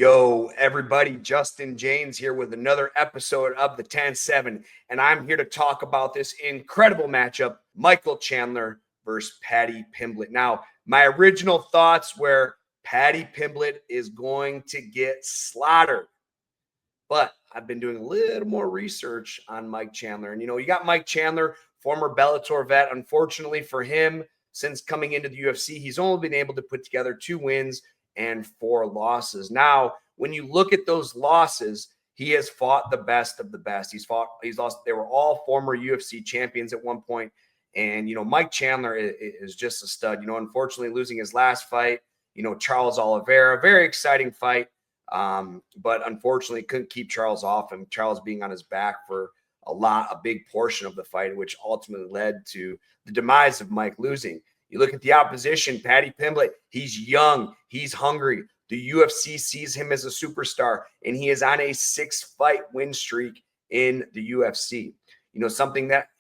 Yo, everybody, Justin James here with another episode of the 10-7, and I'm here to talk about this incredible matchup, Michael Chandler versus Paddy Pimblett. Now, my original thoughts were Paddy Pimblett is going to get slaughtered, but I've been doing a little more research on Mike Chandler. And, you got Mike Chandler, former Bellator vet. Unfortunately for him, since coming into the UFC, he's only been able to put together 2 wins and 4 losses. Now, when you look at those losses, he has fought the best of the best. He's lost. They were all former UFC champions at one point. And, Mike Chandler is just a stud. Unfortunately, losing his last fight, Charles Oliveira, very exciting fight. But unfortunately couldn't keep Charles off him. Charles being on his back for a big portion of the fight, which ultimately led to the demise of Mike losing. You look at the opposition, Paddy Pimblett, he's young, he's hungry. The UFC sees him as a superstar, and he is on a 6-fight win streak in the UFC. Something that,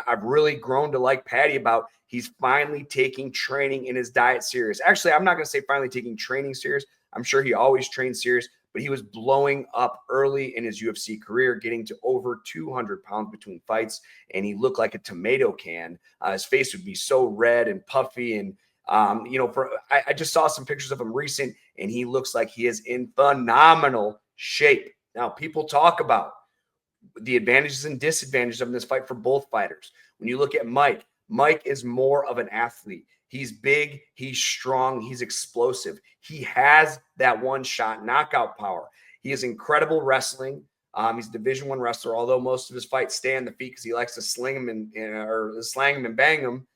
I've really grown to like Paddy about, he's finally taking training in his diet serious. Actually, I'm not going to say finally taking training serious. I'm sure he always trained serious, but he was blowing up early in his UFC career, getting to over 200 pounds between fights, and he looked like a tomato can. His face would be so red and puffy, and I just saw some pictures of him recent, and he looks like he is in phenomenal shape. Now, people talk about the advantages and disadvantages of this fight for both fighters. When you look at Mike is more of an athlete. He's big, he's strong, he's explosive. He has that one-shot knockout power. He has incredible wrestling. He's a Division I wrestler, although most of his fights stay on the feet because he likes to sling him or slang him and bang him.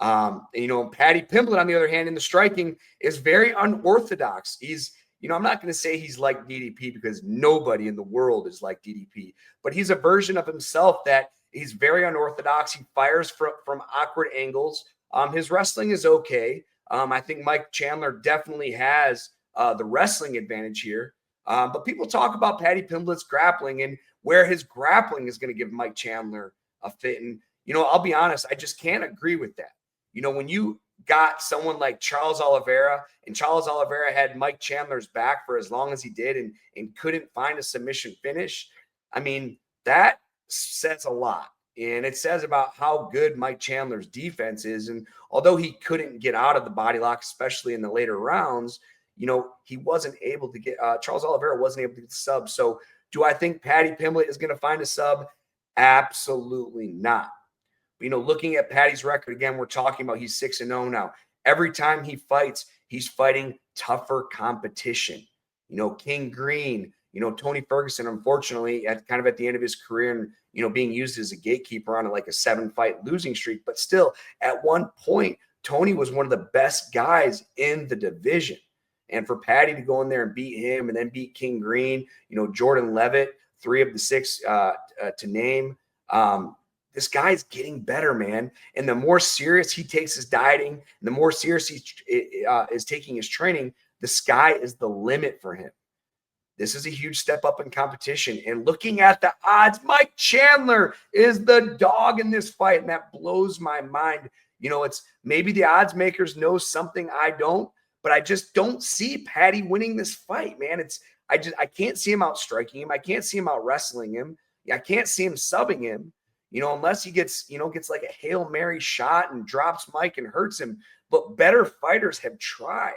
Paddy Pimblett, on the other hand, in the striking is very unorthodox. I'm not going to say he's like DDP because nobody in the world is like DDP, but he's a version of himself that he's very unorthodox. He fires from awkward angles. His wrestling is okay. I think Mike Chandler definitely has the wrestling advantage here. But people talk about Paddy Pimblett's grappling and where his grappling is going to give Mike Chandler a fit. And, I'll be honest, I just can't agree with that. When you got someone like Charles Oliveira, and Charles Oliveira had Mike Chandler's back for as long as he did and couldn't find a submission finish, I mean, that says a lot. And it says about how good Mike Chandler's defense is. And although he couldn't get out of the body lock, especially in the later rounds, he wasn't able to get Charles Oliveira wasn't able to get the sub. So do I think Paddy Pimblett is going to find a sub? Absolutely not. Looking at Paddy's record, again, we're talking about he's 6-0 now. Every time he fights, he's fighting tougher competition. King Green, Tony Ferguson, unfortunately, at the end of his career and, being used as a gatekeeper on a 7-fight losing streak. But still, at one point, Tony was one of the best guys in the division. And for Paddy to go in there and beat him and then beat King Green, Jordan Levitt, 3 of the 6 to name, this guy's getting better, man. And the more serious he takes his dieting, and the more serious he is taking his training, the sky is the limit for him. This is a huge step up in competition. And looking at the odds, Mike Chandler is the dog in this fight, and that blows my mind. It's maybe the odds makers know something I don't, but I just don't see Paddy winning this fight, man. I can't see him out striking him. I can't see him out wrestling him. I can't see him subbing him. Unless he gets like a Hail Mary shot and drops Mike and hurts him. But better fighters have tried.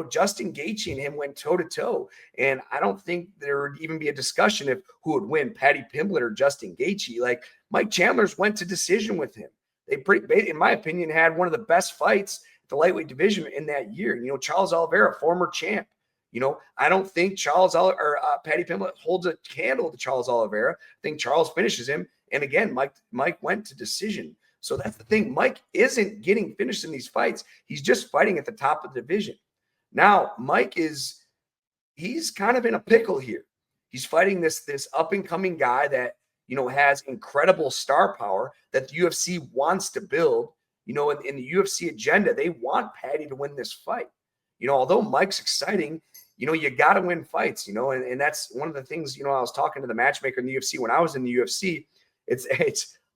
Justin Gaethje and him went toe-to-toe. And I don't think there would even be a discussion if who would win, Paddy Pimblett or Justin Gaethje. Like, Mike Chandler's went to decision with him. They, in my opinion, had one of the best fights at the lightweight division in that year. Charles Oliveira, former champ. I don't think Paddy Pimblett holds a candle to Charles Oliveira. I think Charles finishes him. And again, Mike went to decision. So that's the thing. Mike isn't getting finished in these fights. He's just fighting at the top of the division. Now, Mike he's kind of in a pickle here. He's fighting this up-and-coming guy that, has incredible star power that the UFC wants to build. In the UFC agenda, they want Paddy to win this fight. Although Mike's exciting, you got to win fights, and that's one of the things, I was talking to the matchmaker in the UFC when I was in the UFC. It's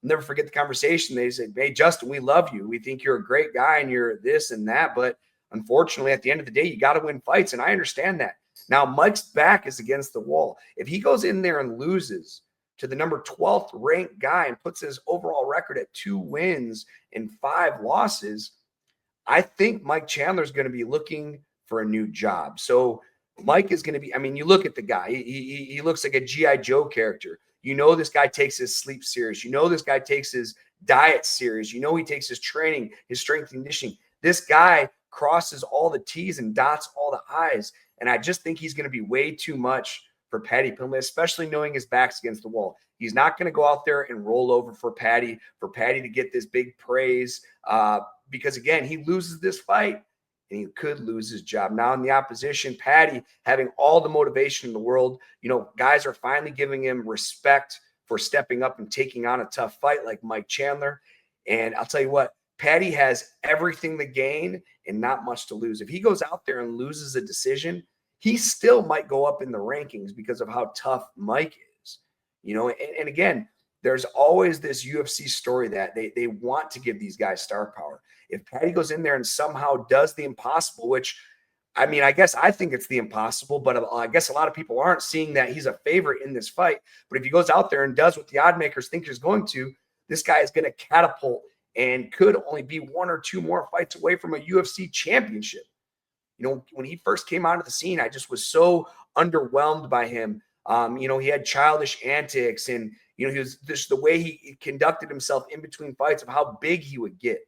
I'll never forget the conversation. They said, "Hey, Justin, we love you. We think you're a great guy and you're this and that. But unfortunately, at the end of the day, you got to win fights." And I understand that. Now, Mike's back is against the wall. If he goes in there and loses to the number 12th ranked guy and puts his overall record at 2 wins and 5 losses, I think Mike Chandler is going to be looking for a new job. So Mike is going to be, I mean, you look at the guy, he looks like a G.I. Joe character. You know, this guy takes his sleep serious. You know, this guy takes his diet serious. You know, he takes his training, his strength and conditioning. This guy crosses all the T's and dots all the I's. And I just think he's going to be way too much for Paddy Pimblett, especially knowing his back's against the wall. He's not going to go out there and roll over for Paddy to get this big praise because, again, he loses this fight and he could lose his job. Now in the opposition, Paddy having all the motivation in the world, you know, guys are finally giving him respect for stepping up and taking on a tough fight like Mike Chandler. And I'll tell you what, Paddy has everything to gain and not much to lose. If he goes out there and loses a decision, he still might go up in the rankings because of how tough Mike is. You know, and again, there's always this UFC story that they want to give these guys star power. If Paddy goes in there and somehow does the impossible, which, I mean, I guess I think it's the impossible, but I guess a lot of people aren't seeing that he's a favorite in this fight. But if he goes out there and does what the odd makers think he's going to, this guy is going to catapult and could only be 1 or 2 more fights away from a UFC championship. You know, when he first came onto the scene, I just was so underwhelmed by him. You know, he had childish antics and, you know, he was just the way he conducted himself in between fights of how big he would get.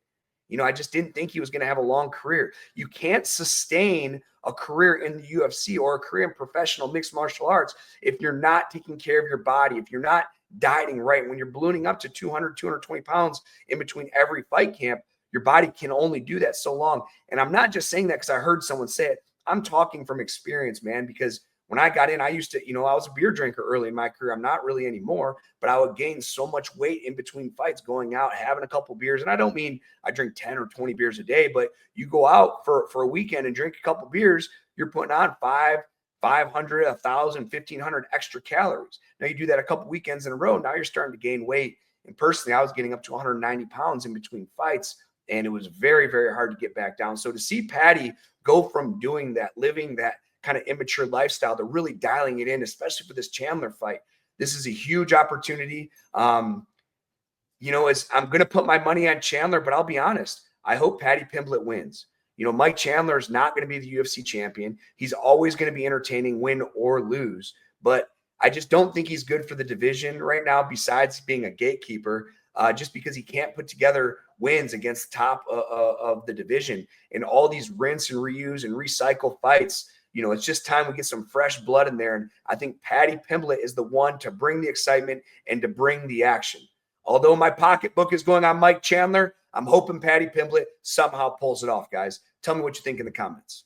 You know, I just didn't think he was going to have a long career. You can't sustain a career in the UFC or a career in professional mixed martial arts if you're not taking care of your body, if you're not dieting right. When you're ballooning up to 200, 220 pounds in between every fight camp, your body can only do that so long. And I'm not just saying that because I heard someone say it. I'm talking from experience, man, because when I got in, I used to, you know, I was a beer drinker early in my career. I'm not really anymore, but I would gain so much weight in between fights, going out, having a couple beers. And I don't mean I drink 10 or 20 beers a day, but you go out for a weekend and drink a couple beers, you're putting on 500, 1,000, 1,500 extra calories. Now you do that a couple weekends in a row. Now you're starting to gain weight. And personally, I was getting up to 190 pounds in between fights, and it was very, very hard to get back down. So to see Paddy go from doing that, living that kind of immature lifestyle to really dialing it in, especially for this Chandler fight, this is a huge opportunity. You know, I'm going to put my money on Chandler, but I'll be honest. I hope Paddy Pimblett wins. You know, Mike Chandler is not going to be the UFC champion. He's always going to be entertaining, win or lose. But I just don't think he's good for the division right now, besides being a gatekeeper, just because he can't put together wins against the top of the division. And all these rinse and reuse and recycle fights, you know, it's just time we get some fresh blood in there. And I think Paddy Pimblett is the one to bring the excitement and to bring the action. Although my pocketbook is going on Mike Chandler, I'm hoping Paddy Pimblett somehow pulls it off, guys. Tell me what you think in the comments.